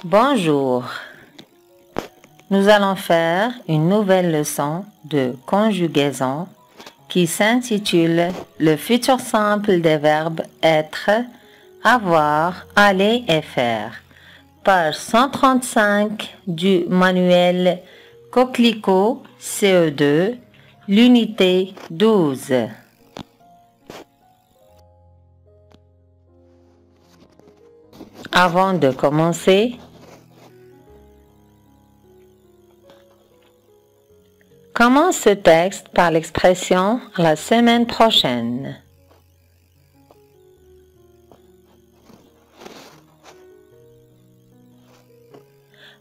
Bonjour. Nous allons faire une nouvelle leçon de conjugaison qui s'intitule le futur simple des verbes être, avoir, aller et faire. Page 135 du manuel Coquelicot CE2, l'unité 12. Avant de commencer, commence ce texte par l'expression « la semaine prochaine ».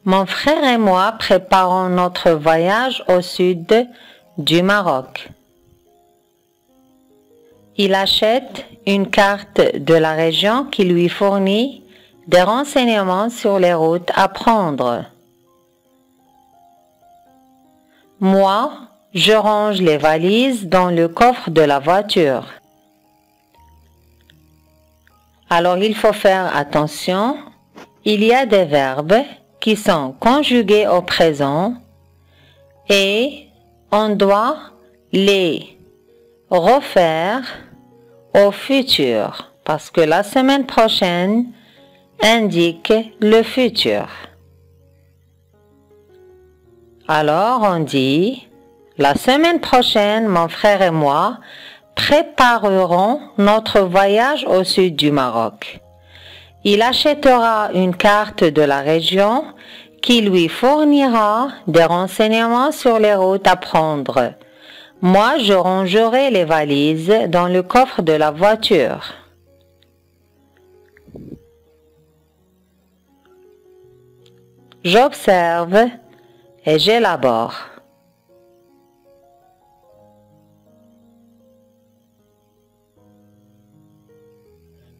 Mon frère et moi préparons notre voyage au sud du Maroc. Il achète une carte de la région qui lui fournit des renseignements sur les routes à prendre. Moi, je range les valises dans le coffre de la voiture. Alors, il faut faire attention. Il y a des verbes qui sont conjugués au présent et on doit les refaire au futur parce que la semaine prochaine indique le futur. Alors on dit, la semaine prochaine, mon frère et moi préparerons notre voyage au sud du Maroc. Il achètera une carte de la région qui lui fournira des renseignements sur les routes à prendre. Moi, je rangerai les valises dans le coffre de la voiture. J'observe et j'élabore.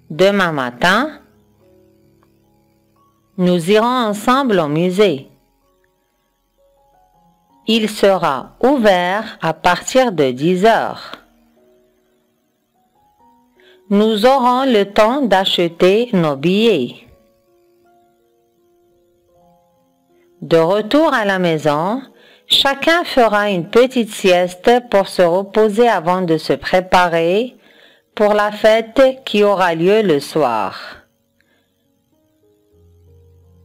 Demain matin, nous irons ensemble au musée. Il sera ouvert à partir de 10 heures. Nous aurons le temps d'acheter nos billets. De retour à la maison, chacun fera une petite sieste pour se reposer avant de se préparer pour la fête qui aura lieu le soir.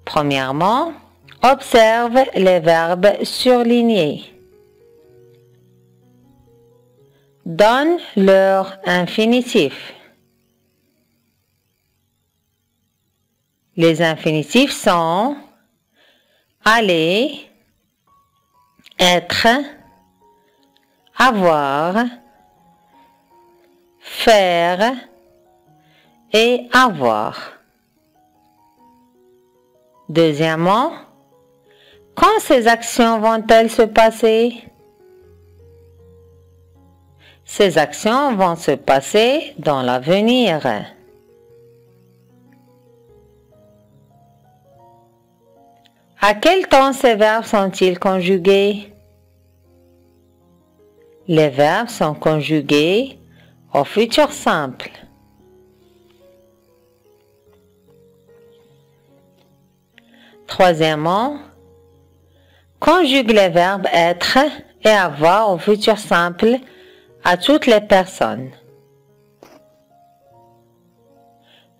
Premièrement, observe les verbes surlignés. Donne leur infinitif. Les infinitifs sont aller, être, avoir, faire et avoir. Deuxièmement, quand ces actions vont-elles se passer? Ces actions vont se passer dans l'avenir. À quel temps ces verbes sont-ils conjugués? Les verbes sont conjugués au futur simple. Troisièmement, conjugue les verbes être et avoir au futur simple à toutes les personnes.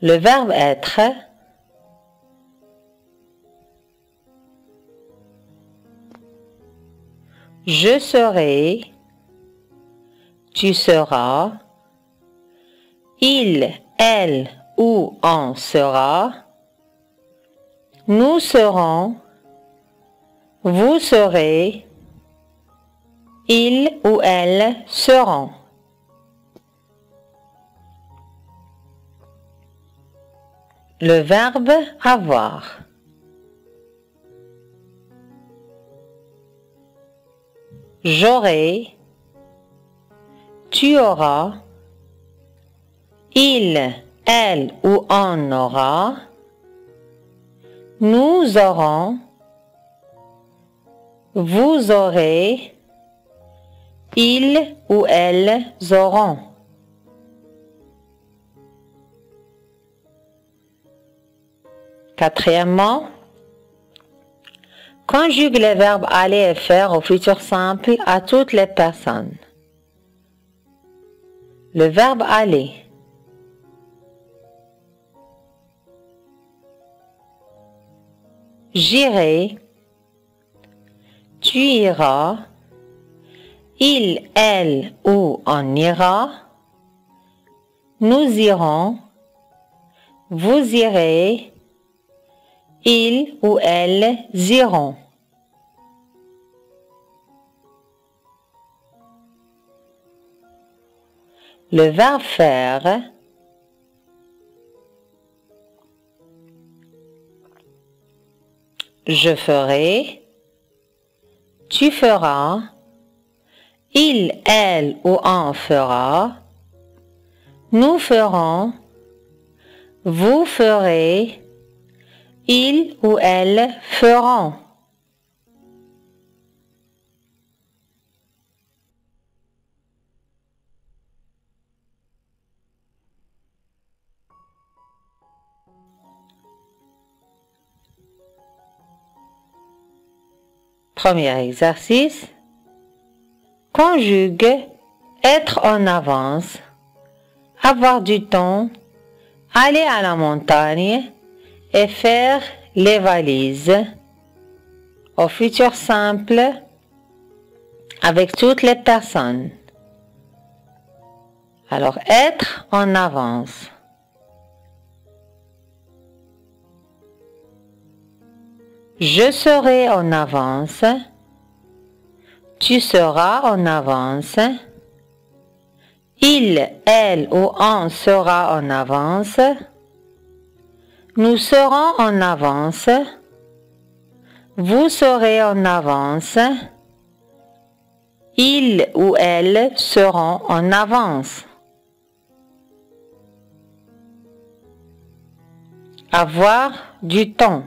Le verbe être je serai, tu seras, il, elle ou on sera, nous serons, vous serez, il ou elle seront. Le verbe avoir. J'aurai, tu auras, il, elle ou on aura, nous aurons, vous aurez, ils ou elles auront. Quatrièmement, Conjugue les verbes aller et faire au futur simple à toutes les personnes. Le verbe aller. J'irai. Tu iras. Il, elle ou on ira. Nous irons. Vous irez. Ils ou elles iront. Le verbe faire. Je ferai. Tu feras. Il, elle ou on fera. Nous ferons. Vous ferez. Ils ou elles feront. Premier exercice. Conjugue être en avance, avoir du temps, aller à la montagne et faire les valises au futur simple avec toutes les personnes. Alors, être en avance. Je serai en avance. Tu seras en avance. Il, elle ou on sera en avance. Nous serons en avance. Vous serez en avance. Ils ou elles seront en avance. Avoir du temps.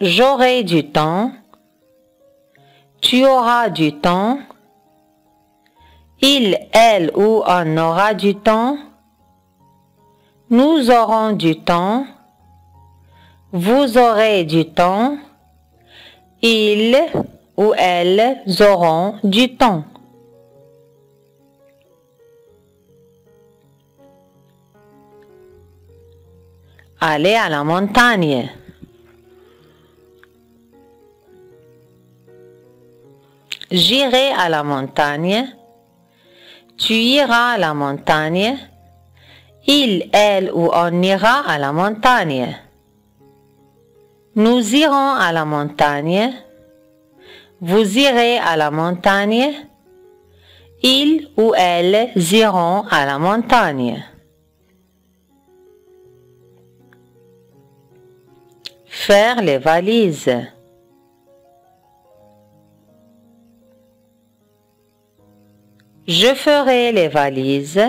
J'aurai du temps. Tu auras du temps. Il, elle ou on aura du temps. Nous aurons du temps. Vous aurez du temps. Ils ou elles auront du temps. Aller à la montagne. J'irai à la montagne. Tu iras à la montagne. Il, elle ou on ira à la montagne. Nous irons à la montagne. Vous irez à la montagne. Ils ou elles iront à la montagne. Faire les valises. Je ferai les valises.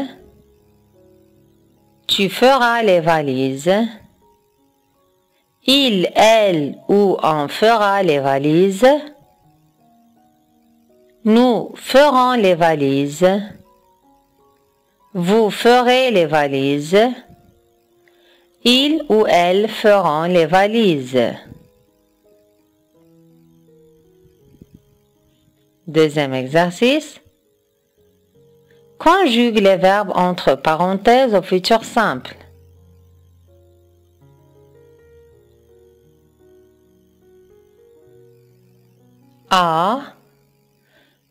Tu feras les valises. Il, elle ou on fera les valises. Nous ferons les valises. Vous ferez les valises. Ils ou elles feront les valises. Deuxième exercice. Conjugue les verbes entre parenthèses au futur simple. A.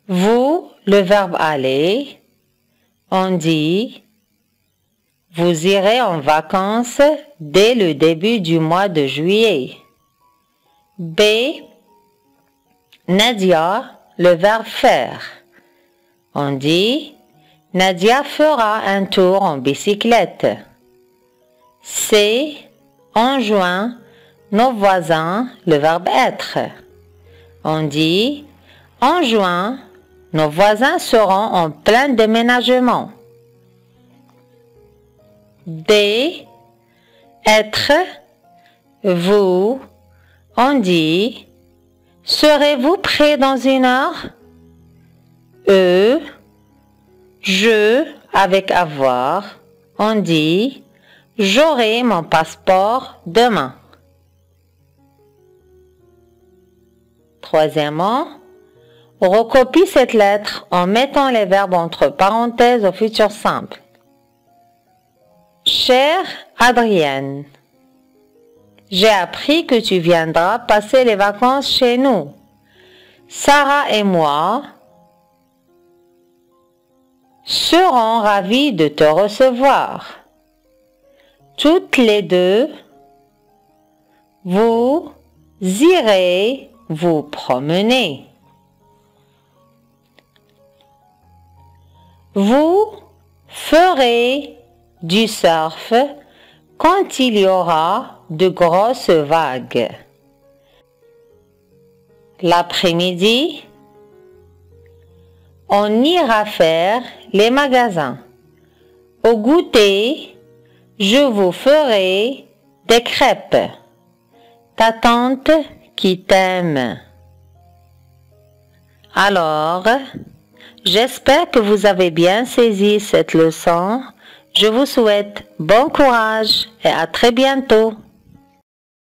Vous, le verbe aller. On dit, vous irez en vacances dès le début du mois de juillet. B. Nadia, le verbe faire. On dit, Nadia fera un tour en bicyclette. C. En juin, nos voisins, le verbe être. On dit, en juin, nos voisins seront en plein déménagement. D. Être. Vous. On dit, serez-vous prêt dans une heure? E. Je avec avoir. On dit, J'aurai mon passeport demain. Troisièmement, recopie cette lettre en mettant les verbes entre parenthèses au futur simple. Chère Adrienne, j'ai appris que tu viendras passer les vacances chez nous. Sarah et moi serons ravis de te recevoir. Toutes les deux, vous irez vous promener. Vous ferez du surf quand il y aura de grosses vagues. L'après-midi, on ira faire les magasins. Au goûter, je vous ferai des crêpes. Ta tante qui t'aime. Alors, j'espère que vous avez bien saisi cette leçon. Je vous souhaite bon courage et à très bientôt.